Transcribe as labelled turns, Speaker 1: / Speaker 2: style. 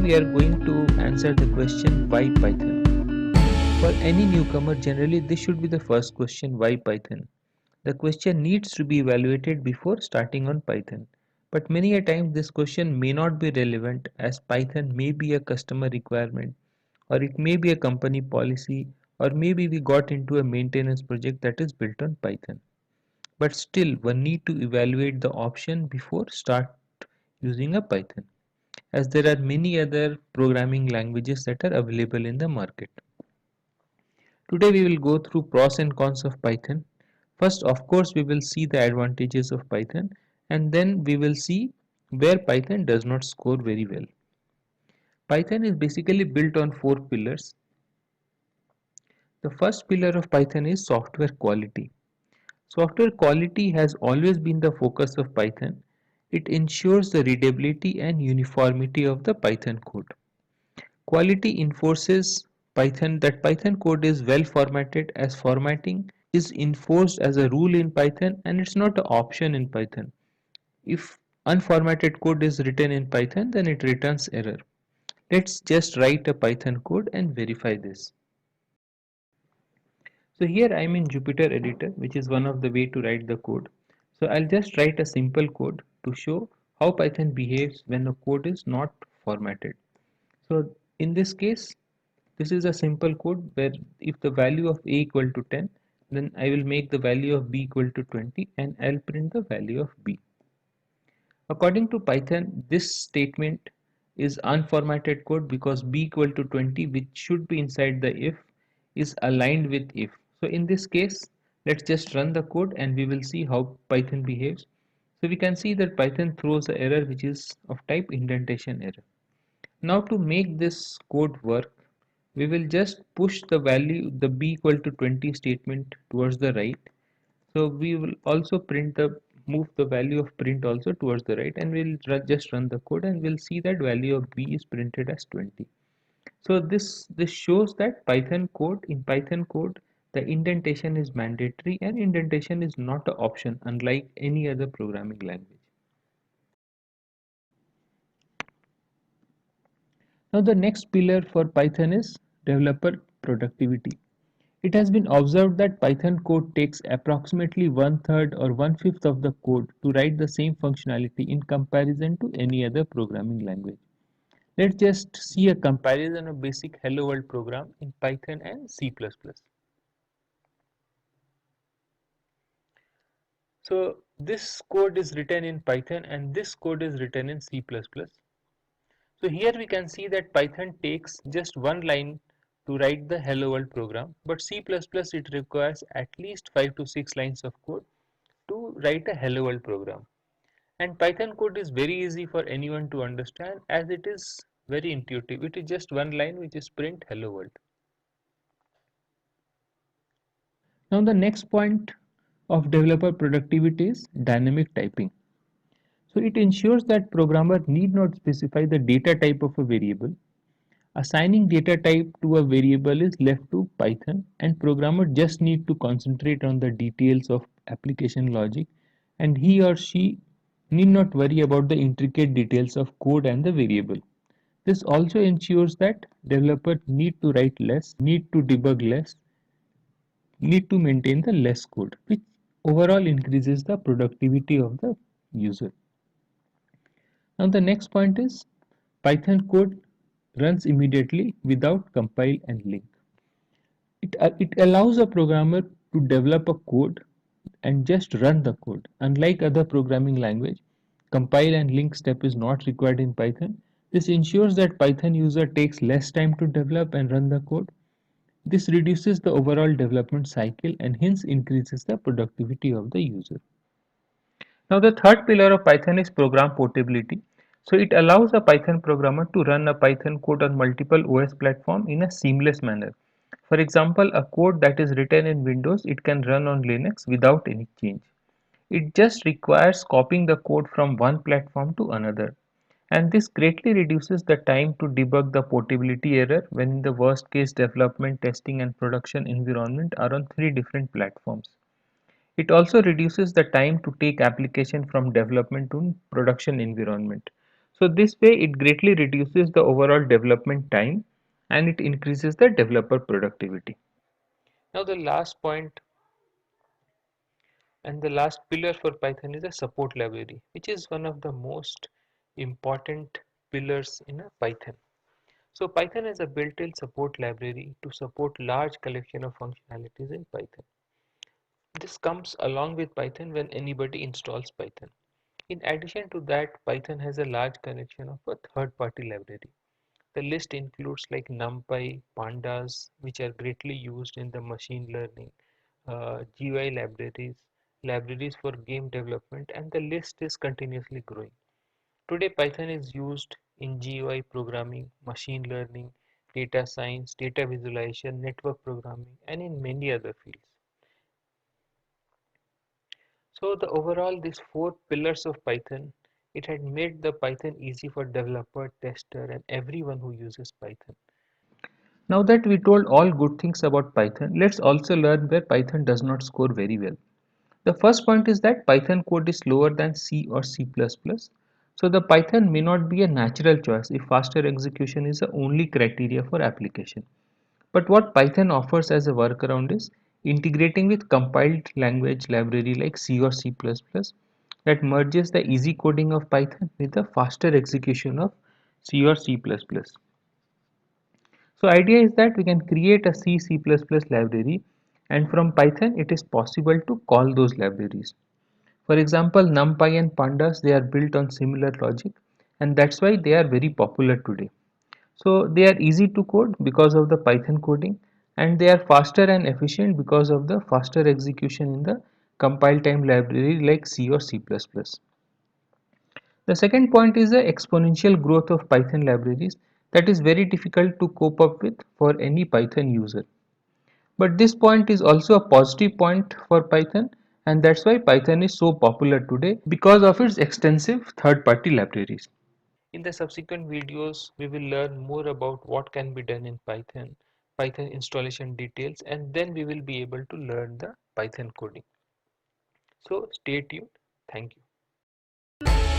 Speaker 1: we are going to answer the question why Python. For any newcomer, generally this should be the first question, why Python. The question needs to be evaluated before starting on Python. But many a time this question may not be relevant as Python may be a customer requirement or it may be a company policy or maybe we got into a maintenance project that is built on Python. But still one need to evaluate the option before start using a Python as there are many other programming languages that are available in the market. Today we will go through pros and cons of Python. First, of course, we will see the advantages of Python and then we will see where Python does not score very well. Python is basically built on four pillars. The first pillar of Python is software quality. Software quality has always been the focus of Python. It ensures the readability and uniformity of the Python code. Quality enforces Python that Python code is well formatted as formatting is enforced as a rule in Python and it's not an option in Python. If unformatted code is written in Python, then it returns error. Let's just write a Python code and verify this. So here I am in Jupyter editor, which is one of the way to write the code. So I'll just write a simple code to show how Python behaves when the code is not formatted. So in this case, this is a simple code where if the value of a equal to 10, then I will make the value of b equal to 20 and I'll print the value of b. According to Python, this statement is unformatted code because b equal to 20, which should be inside the if, is aligned with if. So in this case, let's just run the code and we will see how Python behaves. So we can see that Python throws an error which is of type indentation error. Now to make this code work, we will just push the value, the b equal to 20 statement towards the right. So we will also move the value of print also towards the right and just run the code and we'll see that value of b is printed as 20. So this shows that in Python code the indentation is mandatory and indentation is not an option unlike any other programming language. Now the next pillar for Python is developer productivity. It has been observed that Python code takes approximately one-third or one-fifth of the code to write the same functionality in comparison to any other programming language. Let's just see a comparison of basic Hello World program in Python and C++. So this code is written in Python and this code is written in C++. So here we can see that Python takes just one line to write the hello world program, but C++ it requires at least 5 to 6 lines of code to write a hello world program. And Python code is very easy for anyone to understand as it is very intuitive. It is just one line which is print hello world. Now the next point of developer productivity is dynamic typing. So it ensures that programmer need not specify the data type of a variable. Assigning data type to a variable is left to Python and programmer just need to concentrate on the details of application logic and he or she need not worry about the intricate details of code and the variable. This also ensures that developers need to write less, need to debug less, need to maintain the less code, which overall increases the productivity of the user. Now the next point is Python code runs immediately without compile and link. It allows a programmer to develop a code and just run the code. Unlike other programming language, compile and link step is not required in Python. This ensures that Python user takes less time to develop and run the code. This reduces the overall development cycle and hence increases the productivity of the user. Now the third pillar of Python is program portability. So it allows a Python programmer to run a Python code on multiple OS platforms in a seamless manner. For example, a code that is written in Windows, it can run on Linux without any change. It just requires copying the code from one platform to another. And this greatly reduces the time to debug the portability error when in the worst case development, testing and production environment are on three different platforms. It also reduces the time to take application from development to production environment. So this way it greatly reduces the overall development time and it increases the developer productivity. Now the last point and the last pillar for Python is a support library, which is one of the most important pillars in a Python. So Python has a built-in support library to support large collection of functionalities in Python. This comes along with Python when anybody installs Python. In addition to that, Python has a large collection of a third-party library. The list includes like NumPy, Pandas, which are greatly used in the machine learning, GUI libraries, libraries for game development, and the list is continuously growing. Today, Python is used in GUI programming, machine learning, data science, data visualization, network programming, and in many other fields. So the overall these four pillars of Python, it had made the Python easy for developer, tester, and everyone who uses Python. Now that we told all good things about Python, let's also learn where Python does not score very well. The first point is that Python code is slower than C or C++. So the Python may not be a natural choice if faster execution is the only criteria for application. But what Python offers as a workaround is integrating with compiled language library like C or C++ that merges the easy coding of Python with the faster execution of C or C++. So idea is that we can create a C, C++ library and from Python it is possible to call those libraries. For example, NumPy and Pandas, they are built on similar logic and that's why they are very popular today. So they are easy to code because of the Python coding and they are faster and efficient because of the faster execution in the compile time library like C or C++. The second point is the exponential growth of Python libraries that is very difficult to cope up with for any Python user. But this point is also a positive point for Python and that's why Python is so popular today because of its extensive third-party libraries. In the subsequent videos, we will learn more about what can be done in Python, Python installation details, and then we will be able to learn the Python coding. So stay tuned. Thank you.